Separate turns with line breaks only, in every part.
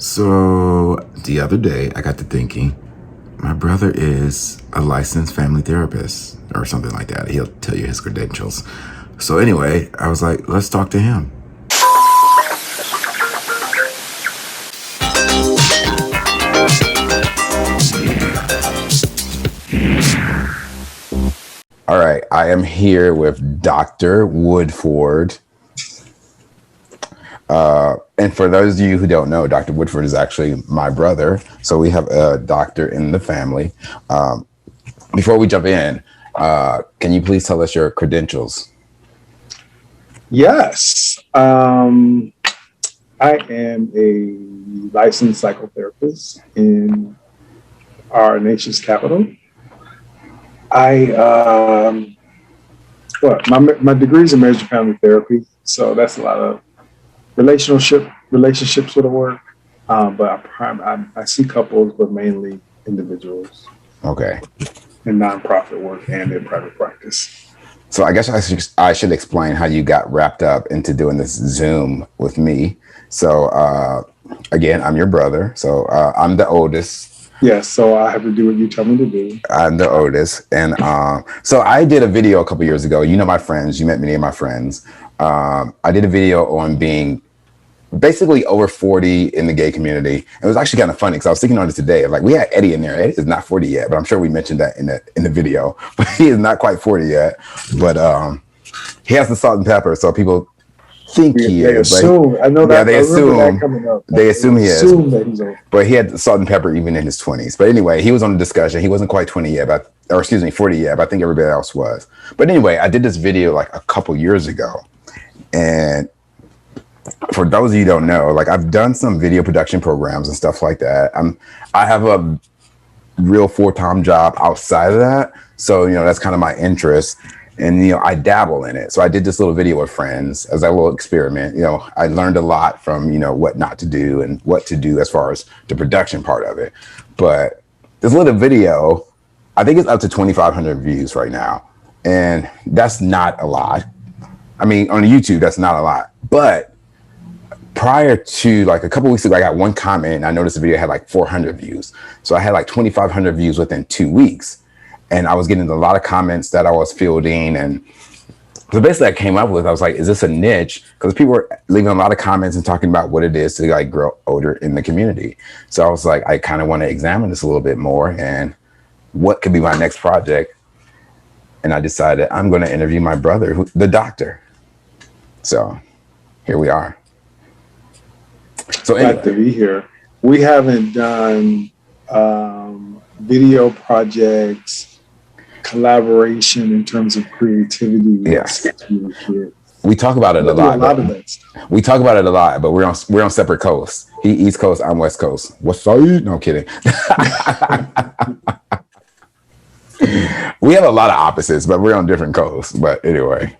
So the other day, I got to thinking, my brother is a licensed family therapist or something like that. He'll tell you his credentials. So anyway, I was like, let's talk to him. All right, I am here with Dr. Woodford. And for those of you who don't know, Dr. Woodford is actually my brother. So we have a doctor in the family. Before we jump in, can you please tell us your credentials?
Yes. I am a licensed psychotherapist in our nation's capital. My degree is in marriage and family therapy, so that's a lot of relationships with the work. But I see couples, but mainly individuals.
Okay.
And nonprofit work and in private practice.
So I guess I should explain how you got wrapped up into doing this Zoom with me. So again, I'm your brother. So I'm the oldest.
Yes, so I have to do what you tell me to do.
I'm the oldest. And so I did a video a couple years ago. You know my friends. You met many of my friends. I did a video on being basically over 40 in the gay community. It was actually kind of funny because I was thinking on it today. Like, we had Eddie in there. Eddie is not 40 yet, but I'm sure we mentioned that in the video. But he is not quite 40 yet. But he has the salt and pepper, so people think he is.
They assume. I know that.
Yeah, they assume.
That coming up.
They assume he is.
That he's old.
But he had salt and pepper even in his 20s. But anyway, he was on the discussion. He wasn't quite 20 yet, 40 yet. But I think everybody else was. But anyway, I did this video like a couple years ago, and for those of you who don't know, like, I've done some video production programs and stuff like that. I have a real full-time job outside of that. So, that's kind of my interest. And, I dabble in it. So I did this little video with friends as a little experiment. I learned a lot from, what not to do and what to do as far as the production part of it. But this little video, I think it's up to 2,500 views right now. And that's not a lot. I mean, on YouTube, that's not a lot. But prior to like a couple weeks ago, I got one comment and I noticed the video had like 400 views. So I had like 2,500 views within 2 weeks. And I was getting a lot of comments that I was fielding. And so basically I came up with, I was like, is this a niche? Because people were leaving a lot of comments and talking about what it is to like grow older in the community. So I was like, I kind of want to examine this a little bit more and what could be my next project. And I decided I'm going to interview my brother, the doctor. So here we are. So anyway.
Glad to be here. We haven't done video projects, collaboration in terms of creativity.
Yes. We talk about it a lot. We talk about it a lot, but we're on separate coasts. He East Coast, I'm West Coast. What's up? No, I'm kidding. We have a lot of opposites, but we're on different coasts. But anyway.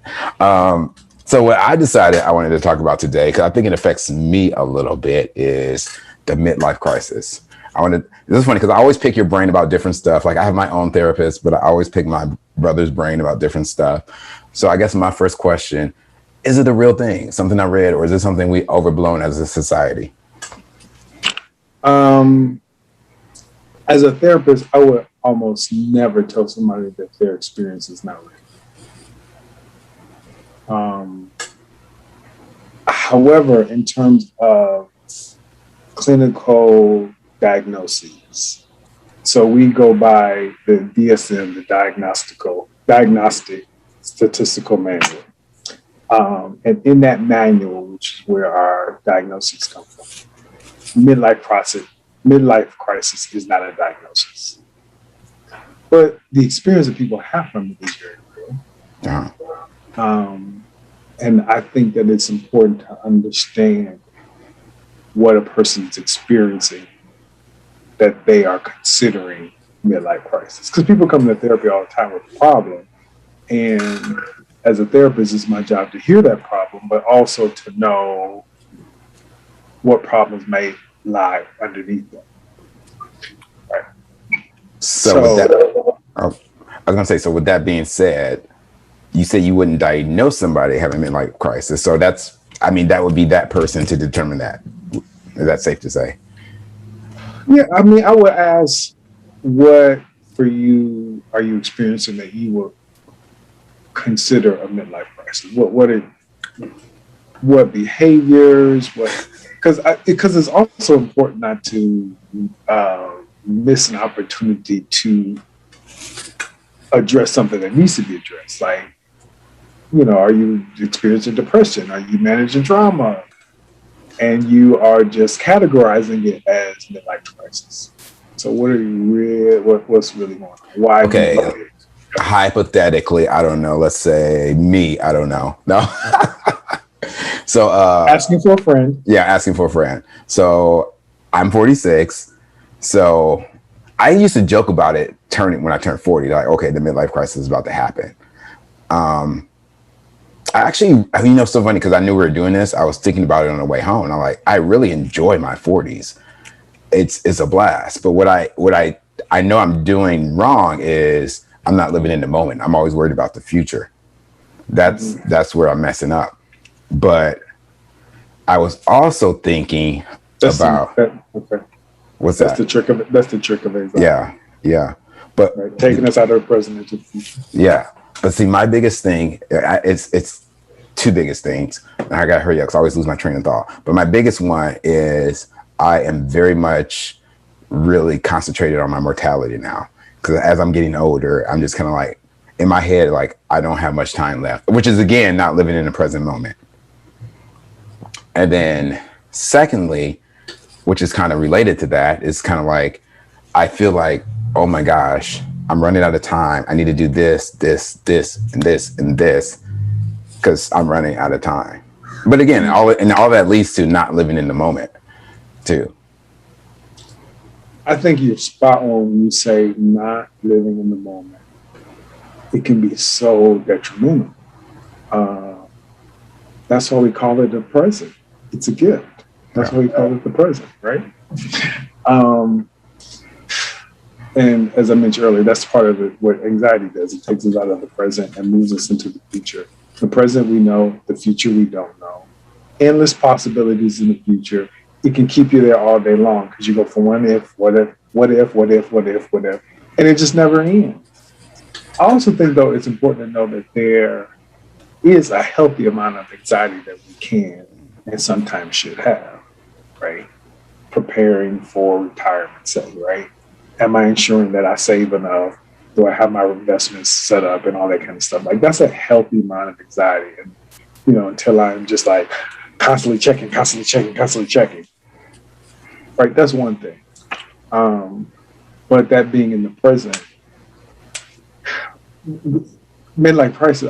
So what I decided I wanted to talk about today, because I think it affects me a little bit, is the midlife crisis. This is funny because I always pick your brain about different stuff. Like, I have my own therapist, but I always pick my brother's brain about different stuff. So I guess my first question, is it a real thing? Something I read, or is it something we overblown as a society?
As a therapist, I would almost never tell somebody that their experience is not real. However, in terms of clinical diagnoses, so we go by the DSM, the Diagnostic Statistical Manual. And in that manual, which is where our diagnoses come from, midlife crisis is not a diagnosis. But the experience that people have from it is very real.
Uh-huh.
And I think that it's important to understand what a person is experiencing that they are considering midlife crisis. Because people come to therapy all the time with a problem. And as a therapist, it's my job to hear that problem, but also to know what problems may lie underneath them. Right.
So with that being said, you say you wouldn't diagnose somebody having midlife crisis. So that would be that person to determine that. Is that safe to say?
Yeah, I mean, I would ask, what for you are you experiencing that you would consider a midlife crisis? What behaviors? What because it's also important not to miss an opportunity to address something that needs to be addressed. Like, are you experiencing depression? Are you managing trauma? And you are just categorizing it as midlife crisis. So what are you what's really going on? Why do you
Okay, hypothetically, I don't know. Let's say me, I don't know. No. So
asking for a friend?
yeah, asking for a friend. So I'm 46. So I used to joke about it turning when I turned 40, like, okay, the midlife crisis is about to happen. I actually, so funny because I knew we were doing this. I was thinking about it on the way home, and I'm like, I really enjoy my 40s. It's a blast. But what I know I'm doing wrong is I'm not living in the moment. I'm always worried about the future. That's where I'm messing up. But I was also thinking about
Okay.
what's
That's
that?
the trick of it. That's the trick of it.
Yeah, yeah. But
Right? Taking us out of the present into the future.
yeah, but see, my biggest thing, it's two biggest things. And I gotta hurry up because I always lose my train of thought. But my biggest one is I am very much really concentrated on my mortality now. Because as I'm getting older, I'm just kind of like in my head, like I don't have much time left, which is again not living in the present moment. And then secondly, which is kind of related to that, is kind of like I feel like, oh my gosh, I'm running out of time. I need to do this, this, this, and this, and this, because I'm running out of time. But again, all that leads to not living in the moment, too.
I think you're spot on when you say not living in the moment. It can be so detrimental. Uh, that's why we call it the present. It's a gift. That's why we call it the present, right? And as I mentioned earlier, that's part of it. What anxiety does, it takes us out of the present and moves us into the future. The present we know, the future we don't know. Endless possibilities in the future. It can keep you there all day long because you go from what if, what if, what if, what if, what if, what if, and it just never ends. I also think, though, it's important to know that there is a healthy amount of anxiety that we can and sometimes should have, right? Preparing for retirement, say, right? Am I ensuring that I save enough? Do I have my investments set up and all that kind of stuff? Like, that's a healthy amount of anxiety. And, until I'm just like constantly checking, right? That's one thing. But that being in the present, midlife crisis,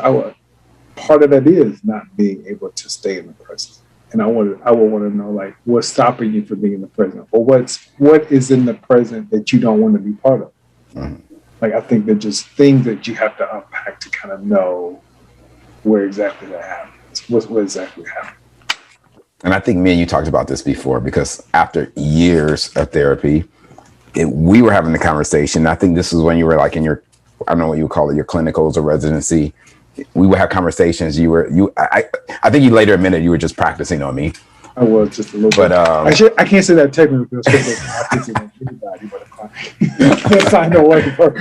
part of that is not being able to stay in the present. And I would want to know, like, what's stopping you from being in the present, or what is in the present that you don't want to be part of.
Mhm.
Like, I think they're just things that you have to unpack to kind of know where exactly that happens. What exactly happened.
And I think me and you talked about this before because after years of therapy, we were having the conversation. I think this was when you were like in your, I don't know what you would call it, your clinicals or residency. We would have conversations. I think you later admitted you were just practicing on me.
I was just a little
But
bit. I can't say that technically because I can't say that to anybody, but I can't sign away for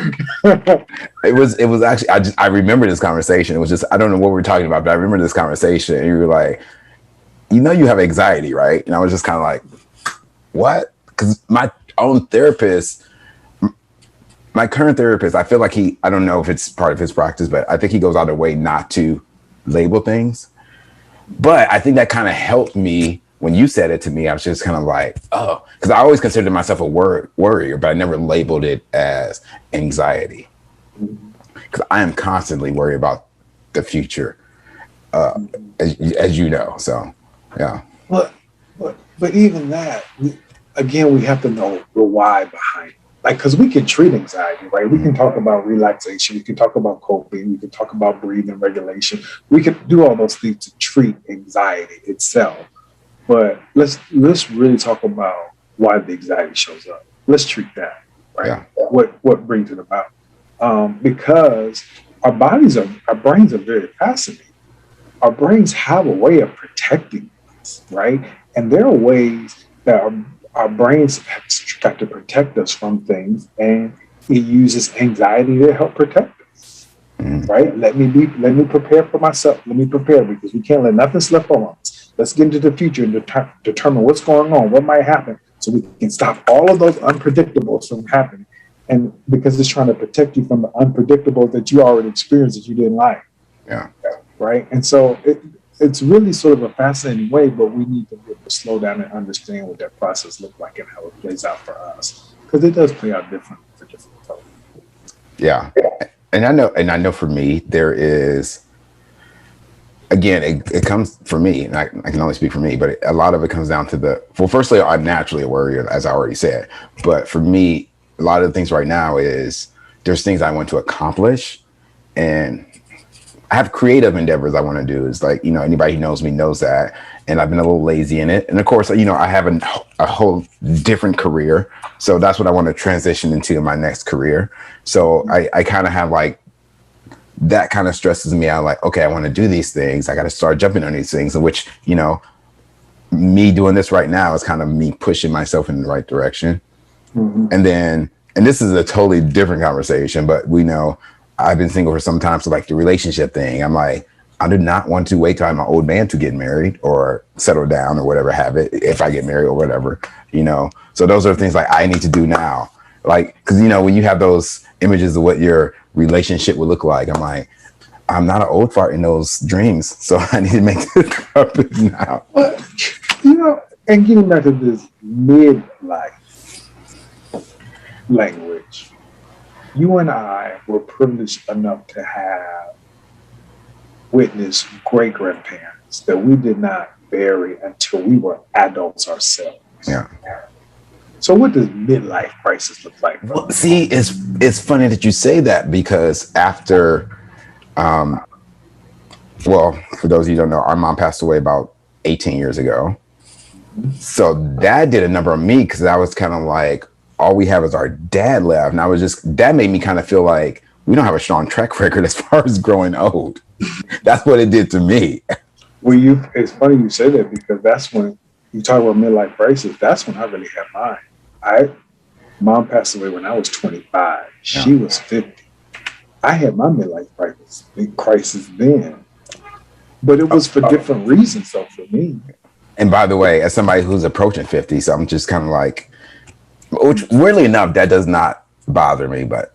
it was actually I remember this conversation. It was just I don't know what we were talking about, but I remember this conversation. And you were like, you have anxiety, right? And I was just kind of like, what? Because my own therapist, my current therapist, I feel like I don't know if it's part of his practice, but I think he goes out of the way not to label things. But I think that kind of helped me when you said it to me. I was just kind of like, oh, because I always considered myself a worrier, but I never labeled it as anxiety. Because I am constantly worried about the future, as you know. So, yeah.
But even that, we have to know the why behind it. Like, because we can treat anxiety, right? We can talk about relaxation. We can talk about coping. We can talk about breathing regulation. We can do all those things to treat anxiety itself. But let's really talk about why the anxiety shows up. Let's treat that, right?
Yeah.
What brings it about? Because our brains are very fascinating. Our brains have a way of protecting us, right? And there are ways that our brains have got to protect us from things, and it uses anxiety to help protect us. Right? Let me prepare for myself. Let me prepare, because we can't let nothing slip on us. Let's get into the future and determine what's going on, what might happen, so we can stop all of those unpredictables from happening. And because it's trying to protect you from the unpredictable that you already experienced that you didn't like.
Yeah.
Right. And so it's really sort of a fascinating way, but we need to be able to slow down and understand what that process looks like and how it plays out for us, because it does play out differently for different folks.
Yeah. And I know for me, there is, again, it comes for me, and I can only speak for me, but a lot of it comes down to well, firstly, I'm naturally a worrier, as I already said. But for me, a lot of the things right now is there's things I want to accomplish, and I have creative endeavors I want to do. It's like, anybody who knows me knows that. And I've been a little lazy in it. And of course, I have a whole different career. So that's what I want to transition into in my next career. So I kind of have like, that kind of stresses me out. Like, okay, I want to do these things. I got to start jumping on these things, in which, me doing this right now is kind of me pushing myself in the right direction. Mm-hmm. And this is a totally different conversation, but we know I've been single for some time. So like the relationship thing, I'm like, I do not want to wait till I'm an old man to get married or settle down or whatever, have it, if I get married or whatever, So those are things like I need to do now. Like, because, when you have those images of what your relationship would look like, I'm like, I'm not an old fart in those dreams. So I need to make this happen now.
But, and getting back to this midlife language, you and I were privileged enough to have witnessed great grandparents that we did not bury until we were adults ourselves.
Yeah.
So what does midlife crisis look like?
Well, see, it's funny that you say that, because after, for those of you who don't know, our mom passed away about 18 years ago. So that did a number on me, because I was kind of like, all we have is our dad left. And that made me kind of feel like we don't have a strong track record as far as growing old. That's what it did to me.
Well, it's funny you say that, because that's when you talk about midlife crisis. That's when I really had mine. Mom passed away when I was 25. She was 50. I had my midlife crisis then, but it was for different reasons, though, for me.
And by the way, as somebody who's approaching 50, so I'm just kind of like, which weirdly enough, that does not bother me, but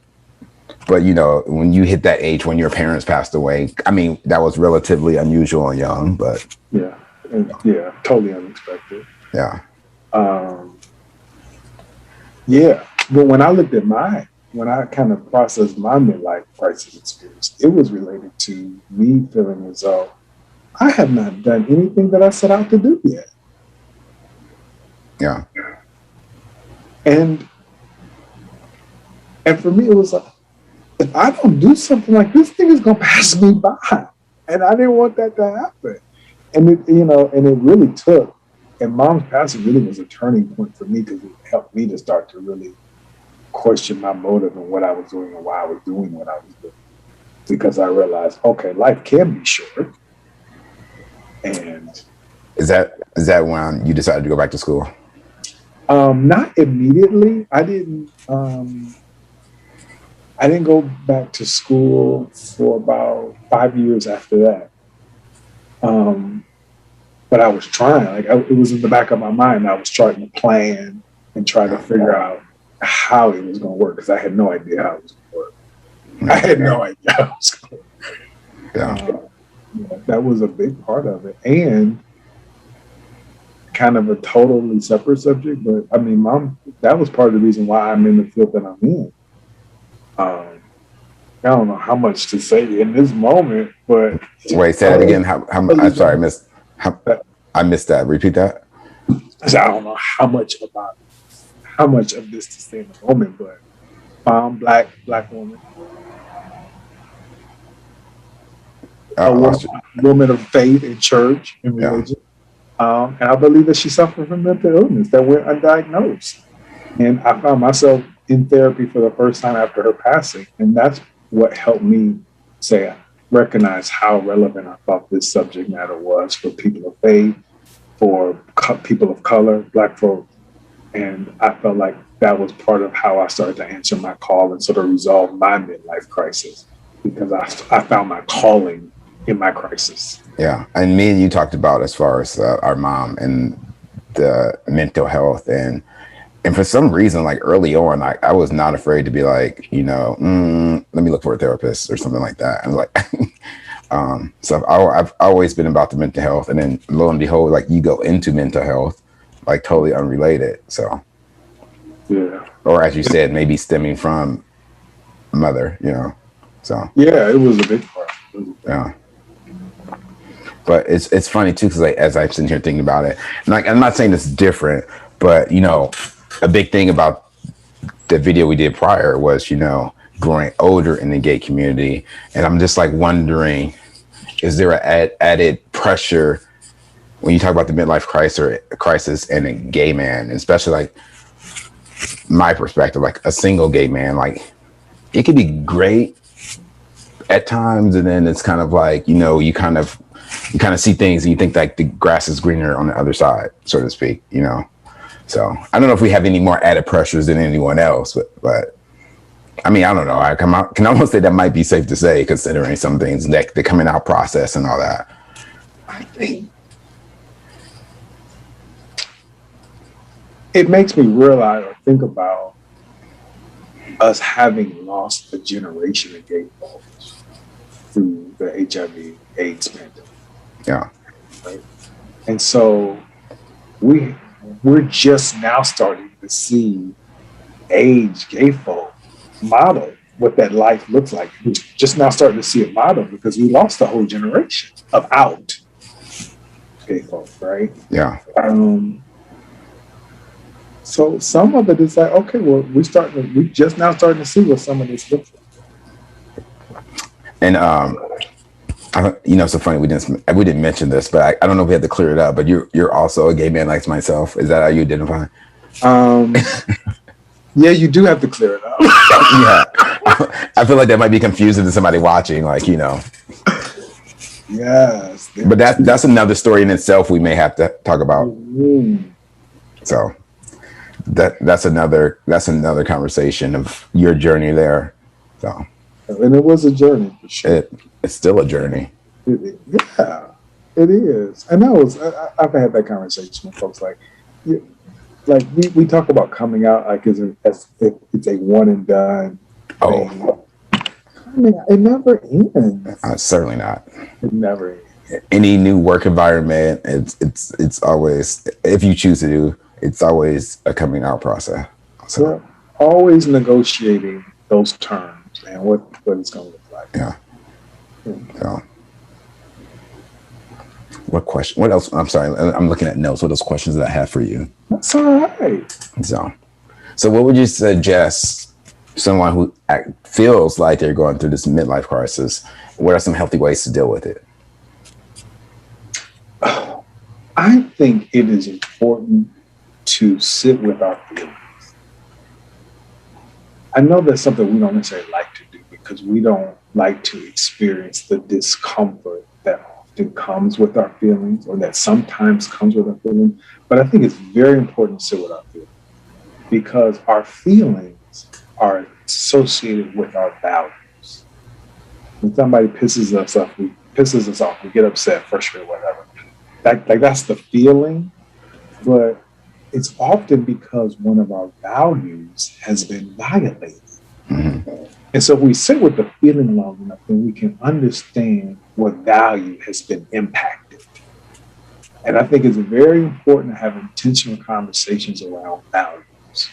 when you hit that age when your parents passed away, I mean, that was relatively unusual and young, but
yeah, totally unexpected.
Yeah.
But when I looked at when I kind of processed my midlife crisis experience, it was related to me feeling as though I have not done anything that I set out to do yet.
Yeah.
And for me, it was like, if I don't do something, like, this thing is going to pass me by. And I didn't want that to happen. And it really took, and Mom's passing really was a turning point for me, because it helped me to start to really question my motive and what I was doing and why I was doing what I was doing. Because I realized, okay, life can be short. And
is that when you decided to go back to school?
Not immediately. I didn't go back to school for about 5 years after that. But I was trying. It was in the back of my mind. I was trying to plan and try to figure out how it was going to work, because I had no idea how it was going to work. I had no idea how it was going to work. That was a big part of it. And kind of a totally separate subject, but I mean, Mom, that was part of the reason why I'm in the field that I'm in. I don't know how much to say in this moment, but
wait, say that again. I'm sorry, I missed that. Repeat that.
I don't know how much of this to say in the moment, but Mom, black woman, a woman of faith in church and religion. And I believe that she suffered from mental illness that went undiagnosed. And I found myself in therapy for the first time after her passing. And that's what helped me recognize how relevant I thought this subject matter was for people of faith, for people of color, Black folk, And I felt like that was part of how I started to answer my call and sort of resolve my midlife crisis, because I found my calling in my crisis.
Yeah, and me and you talked about as far as our mom and the mental health, and for some reason, like early on, I was not afraid to be like, let me look for a therapist or something like that. And like, so I've always been about the mental health, and then lo and behold, like you go into mental health, like totally unrelated. So,
Yeah.
or as you said, maybe stemming from mother, so
Yeah, it was a big part.
yeah. But it's funny too, because like as I'm sitting here thinking about it, and like I'm not saying it's different, but a big thing about the video we did prior was growing older in the gay community, and I'm just like wondering, is there a added pressure when you talk about the midlife crisis and a gay man, especially like my perspective, like a single gay man, like it could be great at times, and then it's kind of like you kind of see things and you think like the grass is greener on the other side, so to speak. So I don't know if we have any more added pressures than anyone else, but I mean, I don't know. Can almost say that might be safe to say, considering some things like the coming out process and all that.
I think it makes me realize or think about us having lost a generation of gay folks through the HIV/AIDS pandemic.
Yeah.
Right? And so we're just now starting to see age gay folk model what that life looks like. We're just now starting to see it model because we lost a whole generation of out gay folk, right?
Yeah.
So some of it is like, okay, well, we just now starting to see what some of this looks like.
And it's so funny we didn't mention this, but I don't know if we had to clear it up. But you're also a gay man like myself. Is that how you identify?
Yeah, you do have to clear it up.
Yeah, I feel like that might be confusing to somebody watching, like
Yes,
But that's another story in itself we may have to talk about.
Mm-hmm.
So that's another conversation of your journey there. So,
and it was a journey for sure.
It's still a journey.
Yeah, it is. And I've had that conversation with folks like we talk about coming out like as if it's a one and done thing. I mean, it never ends.
Certainly not.
It never ends.
Any new work environment, it's always, if you choose to do, it's always a coming out process. So
we're always negotiating those terms and what it's going to look like.
Yeah. So, what question? What else? I'm sorry. I'm looking at notes. What else questions that I have for you?
That's all right.
So what would you suggest someone who feels like they're going through this midlife crisis? What are some healthy ways to deal with it?
I think it is important to sit with our feelings. I know that's something we don't necessarily like to do because we don't like to experience the discomfort that often comes with our feelings, or that sometimes comes with our feelings. But I think it's very important to sit with our feelings because our feelings are associated with our values. When somebody pisses us off, we get upset, frustrated, whatever. That's the feeling, but it's often because one of our values has been violated.
Mm-hmm.
And so if we sit with the feeling long enough, then we can understand what value has been impacted. And I think it's very important to have intentional conversations around values.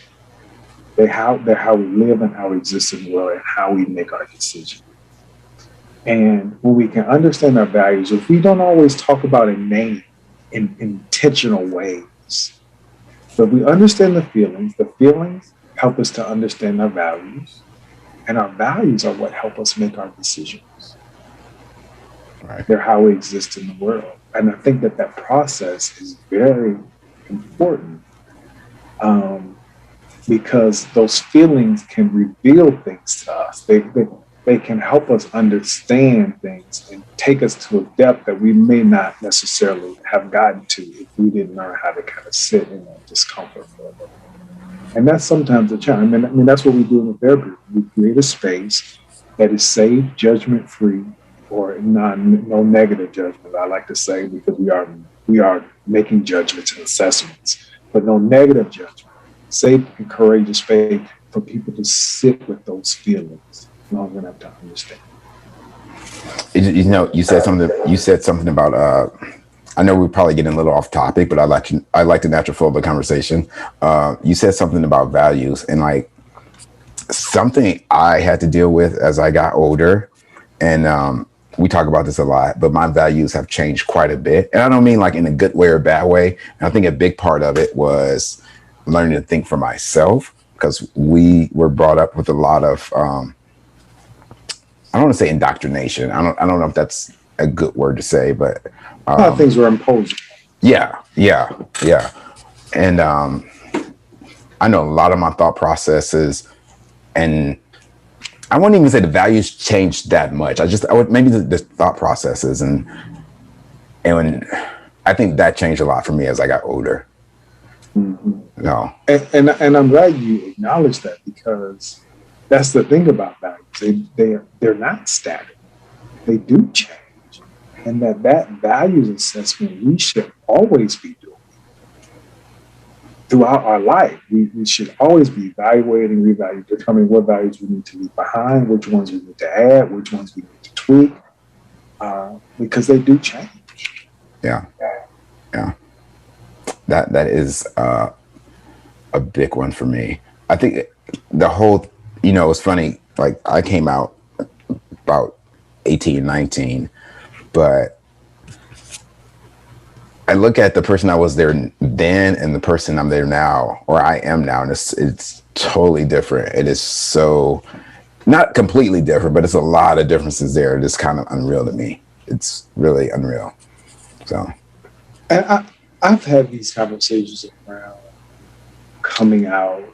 They're how we live and how we exist in the world and how we make our decisions. And when we can understand our values, if we don't always talk about a name in intentional ways, but we understand the feelings help us to understand our values, and our values are what help us make our decisions.
Right.
They're how we exist in the world. And I think that process is very important because those feelings can reveal things to us. they can help us understand things and take us to a depth that we may not necessarily have gotten to if we didn't learn how to kind of sit in that discomfort for a little bit. And that's sometimes a challenge. I mean, that's what we do in the therapy. We create a space that is safe, judgment free, or no negative judgment. I like to say, because we are making judgments and assessments, but no negative judgment. Safe and courageous space for people to sit with those feelings long enough to understand.
You know, you said something. You said something about. I know we're probably getting a little off topic, but I like the natural flow of the conversation. You said something about values, and like something I had to deal with as I got older, and we talk about this a lot. But my values have changed quite a bit, and I don't mean like in a good way or bad way. And I think a big part of it was learning to think for myself, because we were brought up with a lot of. I don't want to say indoctrination. I don't know if that's a good word to say, but
A lot of things were imposed.
yeah. And I know a lot of my thought processes, and I wouldn't even say the values changed that much. I would maybe the thought processes, and when I think that changed a lot for me as I got older.
Mm-hmm.
No,
and I'm glad you acknowledge that, because that's the thing about values. They're not static. They do change, and that values assessment we should always be doing throughout our life. We should always be evaluating, reevaluating, determining what values we need to leave behind, which ones we need to add, which ones we need to tweak, because they do change.
Yeah. That is a big one for me. I think the whole, it's funny. Like I came out about 18, 19, but I look at the person I was there then and the person I'm there now, or I am now, and it's totally different. It is so not completely different, but it's a lot of differences there. It's kind of unreal to me. It's really unreal. So,
and I've had these conversations around coming out,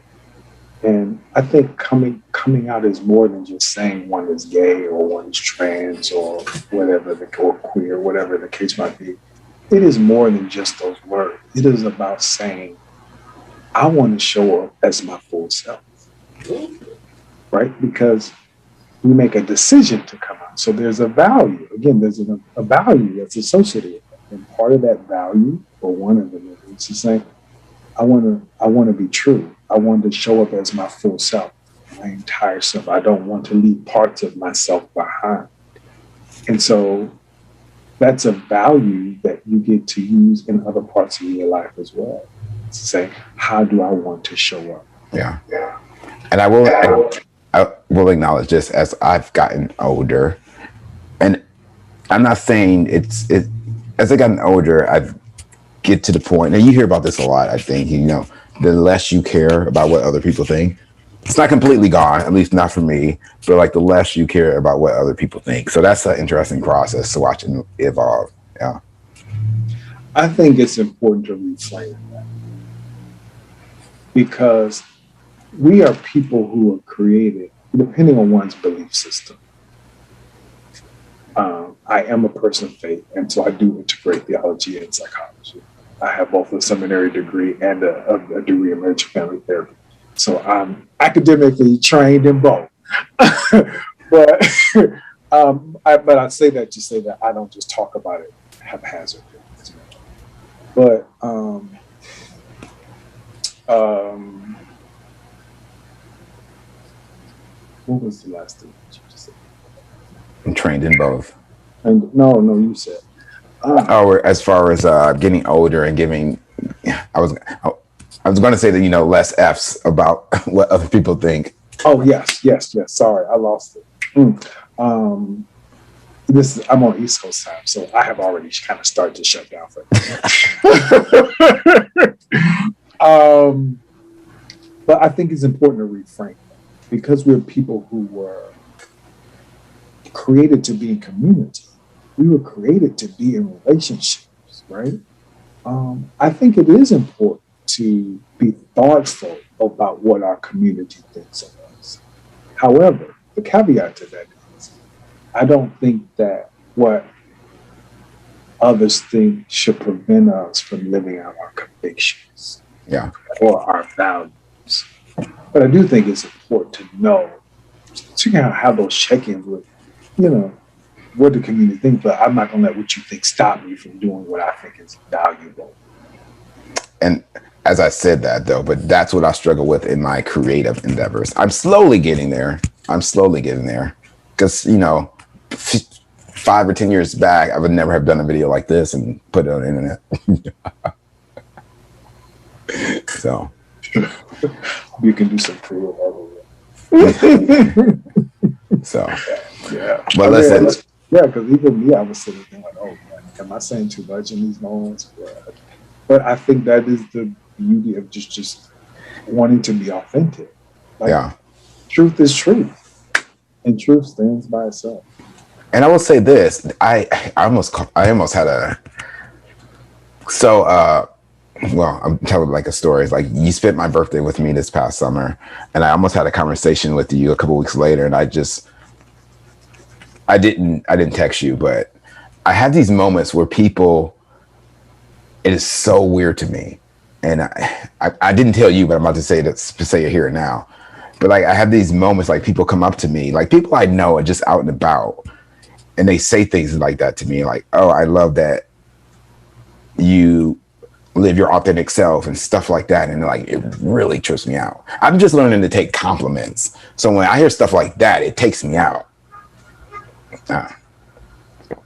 and I think coming out is more than just saying one is gay or one is trans or whatever, or queer, whatever the case might be. It is more than just those words. It is about saying, I want to show up as my full self, right? Because we make a decision to come out. So there's a value. Again, there's a value that's associated with it. And part of that value, or one of them, is to say, I want to be true. I want to show up as my full self, my entire self. I don't want to leave parts of myself behind. And so that's a value that you get to use in other parts of your life as well. To say, how do I want to show up?
Yeah. And I will acknowledge this as I've gotten older, and I'm not saying it's as I gotten older, I get to the point, and you hear about this a lot, I think, the less you care about what other people think. It's not completely gone, at least not for me, but like the less you care about what other people think. So that's an interesting process to watch it evolve. Yeah.
I think it's important to reframe that, because we are people who are created depending on one's belief system. I am a person of faith, and so I do integrate theology and psychology. I have both a seminary degree and a degree in marriage and family therapy. So I'm academically trained in both. but I say that to say that I don't just talk about it haphazardly. But what was the last thing that you just said?
I'm trained in both.
And no, you said.
As far as getting older and giving, I was going to say that, less F's about what other people think.
Oh yes. Sorry, I lost it. I'm on East Coast time, so I have already kind of started to shut down for it. But I think it's important to reframe, because we're people who were created to be in community. We were created to be in relationships, right? I think it is important to be thoughtful about what our community thinks of us. However, the caveat to that I don't think that what others think should prevent us from living out our convictions
Yeah.
or our values. But I do think it's important to know, so you can have those check-ins with, you know, what the community thinks, but I'm not going to let what you think stop me from doing what I think is valuable.
And as I said that though, but that's what I struggle with in my creative endeavors. I'm slowly getting there. Because, 5 or 10 years back, I would never have done a video like this and put it on the internet. So
You can do some creative
so
yeah.
But listen,
yeah, because even me, I was sitting there like, oh man, am I saying too much in these moments? But I think that is the beauty of just wanting to be authentic. Like,
yeah.
truth is truth, and truth stands by itself.
And I will say this, I almost had a, so well, I'm telling like a story. It's like you spent my birthday with me this past summer, and I almost had a conversation with you a couple weeks later, and I didn't text you, but I have these moments where people, it is so weird to me, and I didn't tell you, but I'm about to say it here and now. But like I have these moments, like people come up to me, like people I know are just out and about, and they say things like that to me, like, "Oh, I love that you live your authentic self," and stuff like that, and like it really trips me out. I'm just learning to take compliments, so when I hear stuff like that, it takes me out.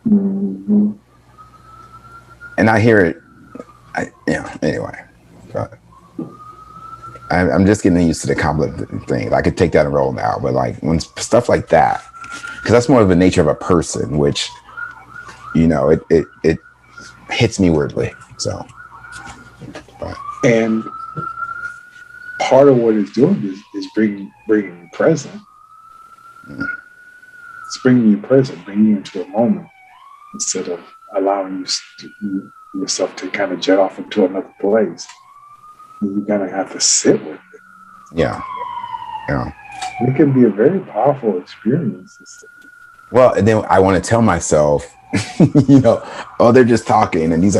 Mm-hmm.
And I hear it, anyway. But I'm just getting used to the compliment thing. I could take that and roll now, but like when stuff like that, because that's more of the nature of a person, which, it hits me weirdly. So, but.
And part of what it's doing is bringing you present. It's bringing you present, bringing you into a moment instead of allowing yourself to kind of jet off into another place. You're gonna have to sit with it.
Yeah.
It can be a very powerful experience.
Well, and then I want to tell myself, oh, they're just talking, and these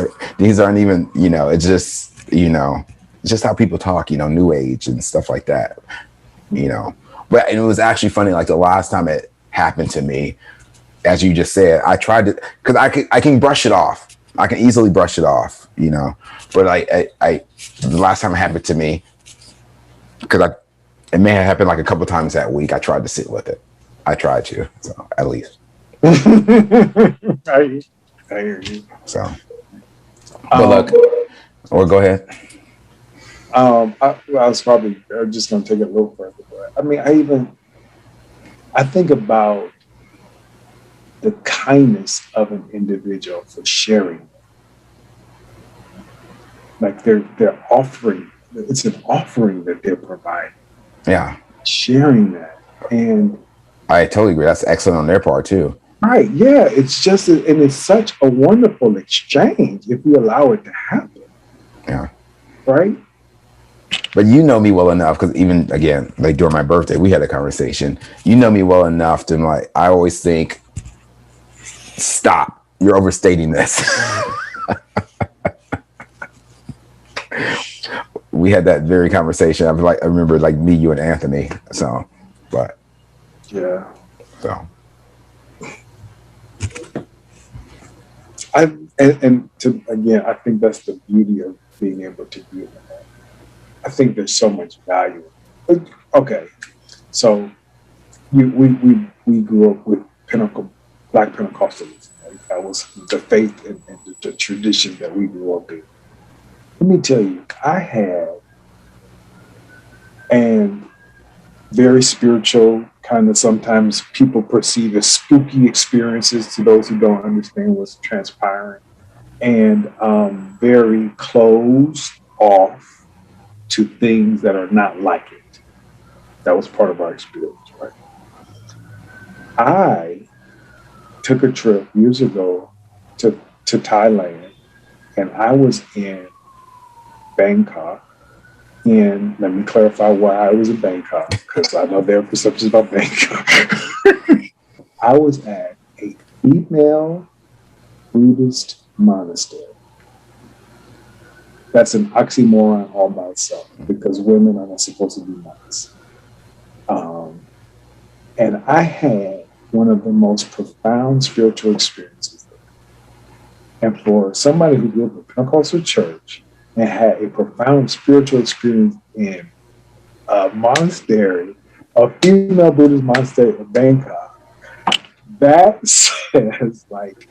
aren't even, it's just, it's just how people talk, new age and stuff like that, But and it was actually funny, like the last time it happened to me, as you just said, I tried to, because I can brush it off. I can easily brush it off, But I the last time it happened to me, because it may have happened like a couple times that week, I tried to sit with it. I tried to, so at least.
I hear you.
So, but look, or go ahead.
I was probably just going to take it a little further, but I mean, I think about the kindness of an individual for sharing. Like they're offering. It's an offering that they're providing.
Yeah,
sharing that, and
I totally agree. That's excellent on their part too.
Right? Yeah, it's just, and it's such a wonderful exchange if we allow it to happen.
Yeah.
Right.
But you know me well enough, because even again, like during my birthday, we had a conversation. You know me well enough to like, I always think, stop, you're overstating this. We had that very conversation. I remember like me, you, and Anthony. So, but
yeah.
So
I think that's the beauty of being able to do that. I think there's so much value. Okay, so we grew up with Black Pentecostalism. Right? That was the faith and the tradition that we grew up in. Let me tell you, I had and very spiritual, kind of sometimes people perceive as spooky experiences to those who don't understand what's transpiring, and very closed off to things that are not like it. That was part of our experience, right? I took a trip years ago to Thailand, and I was in Bangkok. And let me clarify why I was in Bangkok, because I know there are perceptions about Bangkok. I was at a female Buddhist monastery. That's an oxymoron all by itself because women are not supposed to be monks. And I had one of the most profound spiritual experiences there. And for somebody who grew up in a Pentecostal church and had a profound spiritual experience in a monastery, a female Buddhist monastery in Bangkok, that says like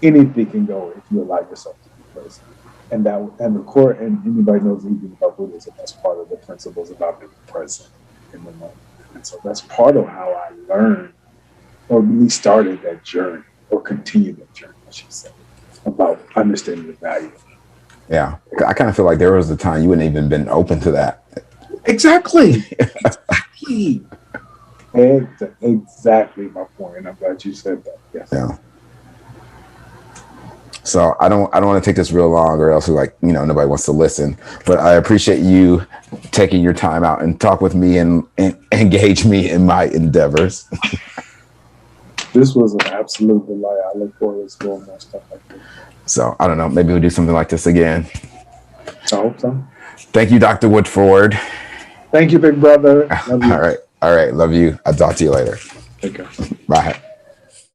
anything can go if you allow yourself to be present. And the core, and anybody knows anything about Buddhism, that's part of the principles about being present in the moment. And so that's part of how I learned, or really started that journey, or continued that journey, I should say, about understanding the value.
Yeah, I kind of feel like there was a time you wouldn't even been open to that.
Exactly. Exactly my point, and I'm glad you said that. Yes.
Yeah. So I don't want to take this real long, or else nobody wants to listen. But I appreciate you taking your time out and talk with me and engage me in my endeavors.
This was an absolute delight. I look forward to doing more stuff like this.
So I don't know, maybe we'll do something like this again.
I hope so.
Thank you, Dr. Woodford.
Thank you, big brother.
Love you. All right. Love you. I'll talk to you later.
Take care.
Bye.